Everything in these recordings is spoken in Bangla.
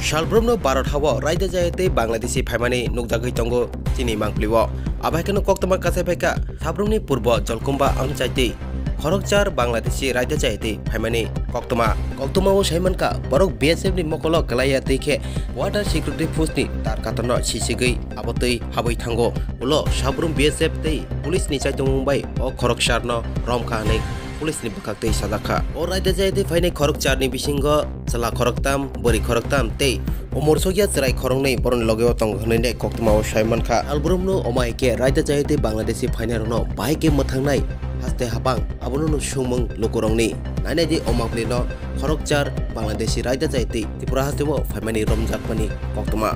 Shalbrumno Barathawa Raida Jayate Bangladeshi Phaimani Nukjagui Tongo Chini Mangpliwo Abaikano Koktama Kasepeka Sabrumni Purbo Jolkumba Angchaiti Khorokchar Bangladeshi Raida Jayate Phaimani Koktama o Shaimanka Borok BSF ni Mokolo Galaya Teke Water Security Force ni Tar Katano Shisigui Abotei Haboi Thango Ulo Shabrum BSF Tei Police ni Chaitung Mumbai O Khorokchar no Romkhanik Police ni bukakte sadaka o raida jayate phaine khorokchar ni bisingo sala khoroktam bori khoroktam tei omorsogia chrai khorongni boron logeo tong hne koktma o shaimankha albrumno omaike raida jayate bangladeshi phaine rono baike mothangnai haste habang abono sumung lokorongni naine je omaplino khorokchar bangladeshi raida jayate tripura hastebo phaimani romjakpani koktma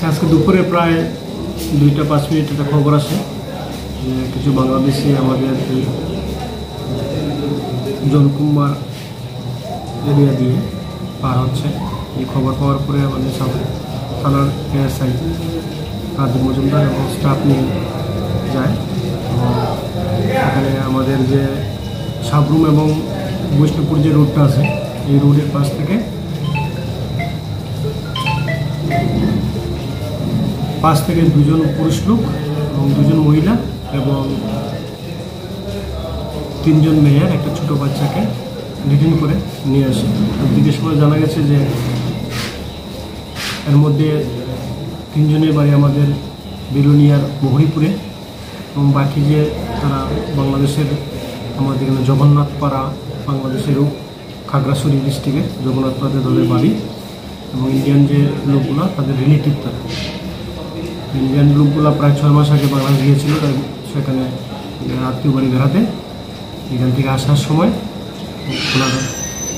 আজকে দুপুরে প্রায় 2টা 5 মিনিট একটা খবর আসে যে কিছু বাংলাদেশি আমাদের জলকুম্বা এরিয়া দিয়ে পার হচ্ছে। এই খবর পাওয়ার পরে আমাদের থানার এএসআই কাজী মজুমদার এবং স্টাফ নিয়ে যায় এবং এখানে আমাদের যে সাবরুম এবং বৈষ্ণবপুর যে রোডটা আছে এই রোডের পাশ থেকে 5 থেকে 2 জন পুরুষ লোক এবং 2 জন মহিলা এবং 3 জন মেয়ের একটা ছোট বাচ্চাকে ডিটেইন করে নিয়ে আসে। জিজ্ঞেস করে জানা গেছে যে এর মধ্যে 3 জনের বাড়ি আমাদের বিলুনিয়ার মহরিপুরে এবং বাকি যে তারা বাংলাদেশের আমাদের এখানে জগন্নাথপাড়া বাংলাদেশের খাগড়াছড়ি ডিস্ট্রিক্টের জগন্নাথপাড়াতে তাদের বাড়ি এবং ইন্ডিয়ান যে লোকগুলো তাদের রিলেটিভ তারা ইন্ডিয়ান লোকগুলো প্রায় 6 মাস আগে বাংলাদেশ গিয়েছিল সেখানে আত্মীয় বাড়ি বেড়াতে। এখান থেকে আসার সময় ওনার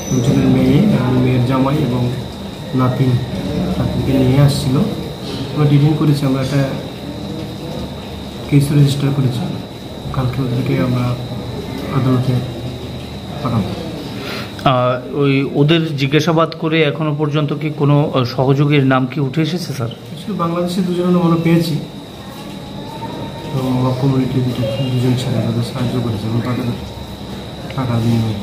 2 জনের মেয়ে এবং মেয়ের জামাই এবং নাতিনকে নিয়ে আসছিল। আমরা ডিটেইন করেছি, আমরা একটা কেস রেজিস্টার করেছি, কালকে ওদেরকে আমরা আদালতে পাঠাবো। ওদের জিজ্ঞাসাবাদ করে এখনো পর্যন্ত কি কোনো সহযোগীর নাম কি উঠে এসেছে স্যার? বাংলাদেশে 2 জনের আমরা পেয়েছি, তো কমিউনিটি 2 জন ছেলে তাদের সাহায্য করেছে এবং তাদের টাকা বিনিময়ে